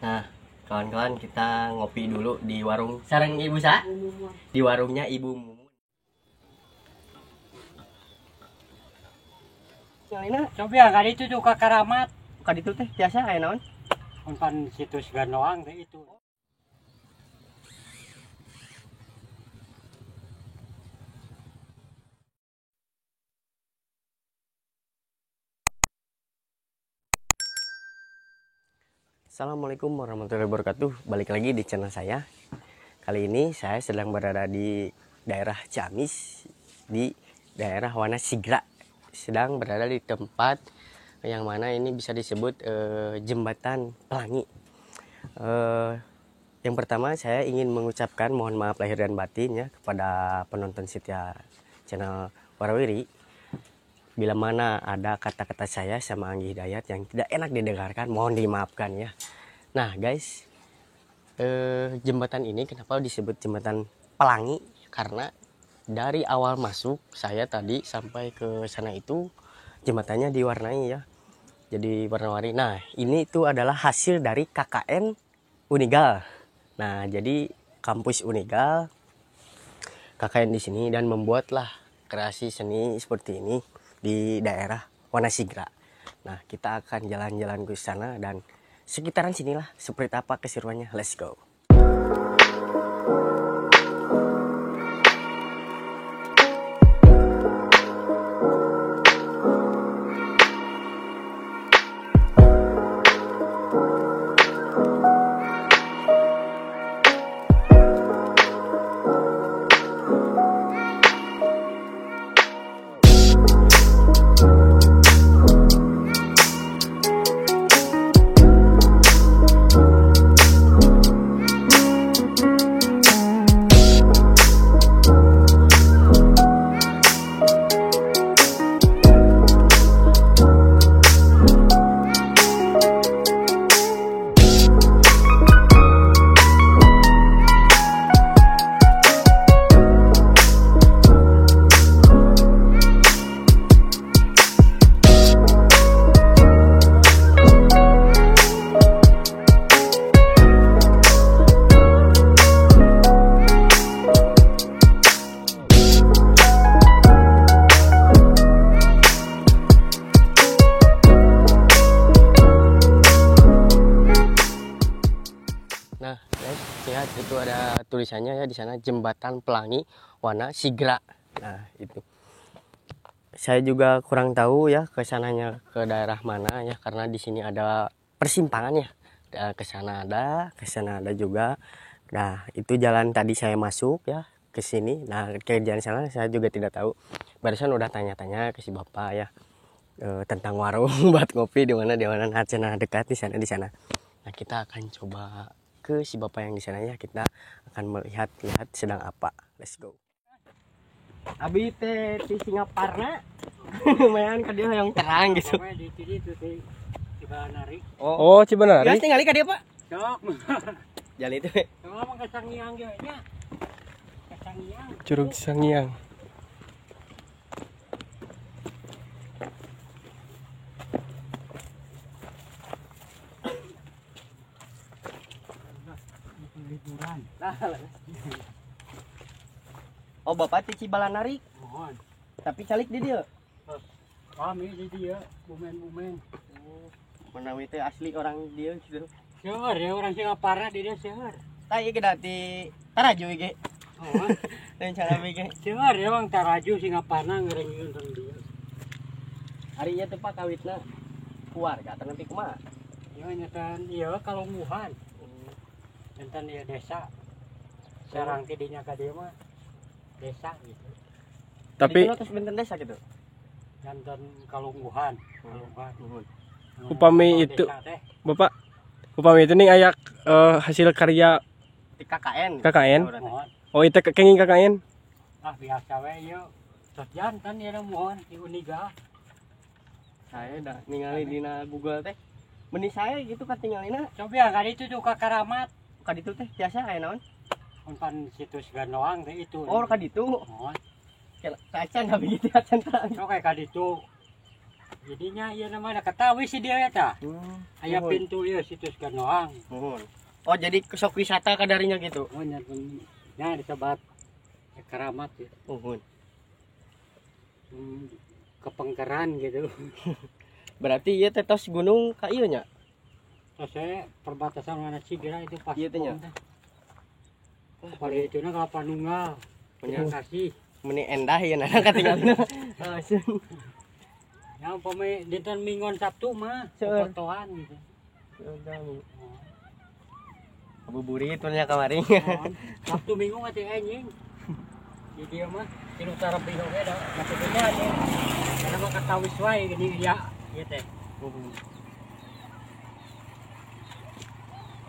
Nah, kawan-kawan, kita ngopi dulu di warung sareng Ibu Sa. Di warungnya Ibu Mumun. Ngalina, Coba kali itu juga karamat. ka ditu teh biasa aya naon? Umpan situs Ganoang teh itu. Assalamualaikum warahmatullahi wabarakatuh. Balik lagi di channel saya. Kali ini saya sedang berada di daerah Ciamis, di daerah Wanasigra. Sedang berada di tempat yang mana ini bisa disebut Jembatan Pelangi. Yang pertama saya ingin mengucapkan mohon maaf lahir dan batin ya kepada penonton setia channel Warawiri. Bila mana ada kata-kata saya sama Anggi Hidayat yang tidak enak didengarkan, mohon dimaafkan ya. Nah guys, jembatan ini kenapa disebut Jembatan Pelangi? Karena dari awal masuk saya tadi sampai ke sana itu jembatannya diwarnai ya, jadi warna-warni. Nah ini itu adalah hasil dari KKN Unigal. Nah jadi kampus Unigal KKN di sini dan membuatlah kreasi seni seperti ini di daerah Wanasigra. Nah, kita akan jalan-jalan ke sana dan sekitaran sinilah seperti apa keseruannya. Let's go. Nah, guys, lihat itu ada tulisannya ya di sana Jembatan Pelangi Wanasigra. Nah, itu. Saya juga kurang tahu ya ke sananya ke daerah mana ya karena di sini ada persimpangan ya. Ke sana ada juga. Nah, itu jalan tadi saya masuk ya ke sini. Nah, ke jalan sana saya juga tidak tahu. Barusan udah tanya-tanya ke si Bapak ya tentang warung buat ngopi di mana nah cina dekat di sana. Nah, kita akan coba ke si Bapak yang di sana ya, kita akan melihat sedang apa. Let's go. Abi teh di Singaparna lumayan ka dia yang terang gitu. Di itu teh Cibanari. Oh, Cibanari. Ya tinggal ka dia, Pak. Sok. Jalan itu. Ngomong ke Sangiang ge nya. Ke Sangiang. Curug Sangiang. Liburan. Oh, Bapak di Cibalanari, Mohon. tapi calik di dia. Kami di dia bumen-bumen. Menawi teh asli orang dia gitu. Seueur ya orang Singaparna di dia seueur. Tah ieu dati Taraju ge. Oh. Dan cara ge. Seueur ya orang Taraju Singaparna ngerenyeun tong dia. Hari ieu teh Pak kawitna keluarga atau nanti kumaha? Ya nyetan ieu kalungguhan. Nyetan ieu desa. Sarang tidinya ka dieu mah desa gitu. Tapi terus benten desa gitu. Nyetan kalungguhan. Upami itu, Bapak, upami itu nih ayak hasil karya Di KKN. KKN. Mohon. Oh itu kenging KKN. Ah biasa we ieu. Tos jantan ieu mohon di Uniga. Saya dah ningali dina Google teh. Meni saya gitu katingalina Coba kali itu juga karamat. ka ditu teh biasa aya naon? Umpan situs Ganoang teh itu. Oh, ka ditu. Mohon. Kacan habis gitu acan terang. So kayak kali itu Jadinya iya namanya ketahui sih dia ya tah. Aya Nuhun. pintu ieu situs Ganoang. Nuhun. Oh jadi sok wisata kadarinya gitu. Oh nya disebut keramat ya. Nuhun. Kepengkeran gitu. Berarti ieu teh tos gunung ka ieu nya. Terus saya perbatasan mana Sigira itu pas. Iya, teh, nya. Pada itu na Kelapa Nunggal. Terima kasih. Meni endah ya nah katinggalna. Langsung. Ya umpama dinten Minggon Sabtu mah Seueur. fotoan gitu. Ngabuburit nya kamari. Sabtu Minggu mah teh anjing. Di dia mah di utara Bino ge da masuk ke anjing. Karena mah katawis wae gini ya ieu teh.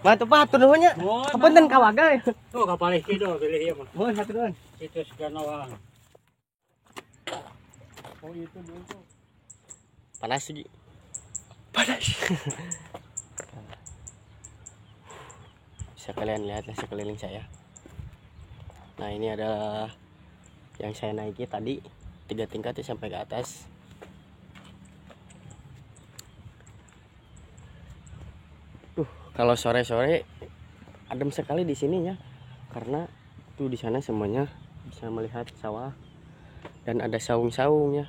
Matuh patur nuhun nya. Nuhun. Kapunten kawaga. Tuh kapal kido pilih ieu mah. Nuhun hatur nuhun. Situs Ganoang. Oh itu dulu tuh. Panas sih. Panas. Bisa kalian lihat ya sekeliling saya. Nah ini adalah yang saya naiki tadi 3 tingkat ya, sampai ke atas. Kalau sore-sore adem sekali di sininya, karena tuh di sana semuanya bisa melihat sawah dan ada saung-saungnya.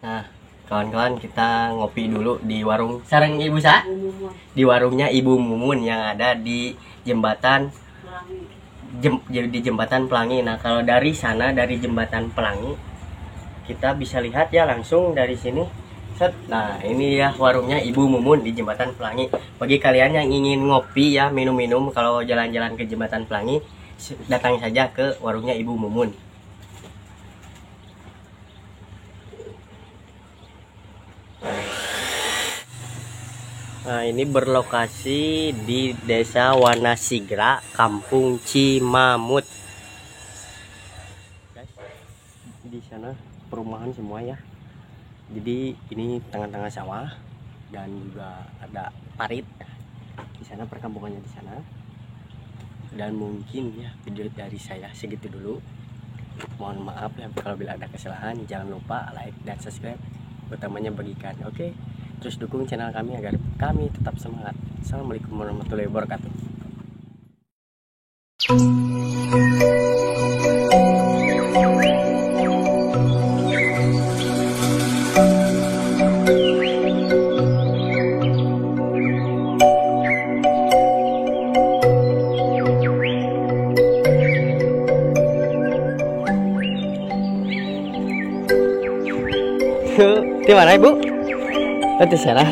Nah, kawan-kawan kita ngopi dulu di warung sareng Ibu Sa. Di warungnya Ibu Mumun yang ada di jembatan di jembatan Pelangi. Nah, kalau dari sana dari jembatan Pelangi kita bisa lihat ya langsung dari sini. Set. Nah, ini ya warungnya Ibu Mumun di jembatan Pelangi. Bagi kalian yang ingin ngopi ya, minum-minum kalau jalan-jalan ke jembatan Pelangi, datang saja ke warungnya Ibu Mumun. Nah, ini berlokasi di Desa Wanasigra, Kampung Cimamut. Guys, di sana perumahan semua ya. Jadi ini tengah-tengah sawah dan juga ada parit. Di sana perkampungannya di sana. Dan mungkin ya video dari saya segitu dulu. Mohon maaf ya kalau bila ada kesalahan. Jangan lupa like dan subscribe, utamanya bagikan. Oke. Terus dukung channel kami agar kami tetap semangat. Assalamualaikum warahmatullahi wabarakatuh. Di mana Ibu? Nanti sana.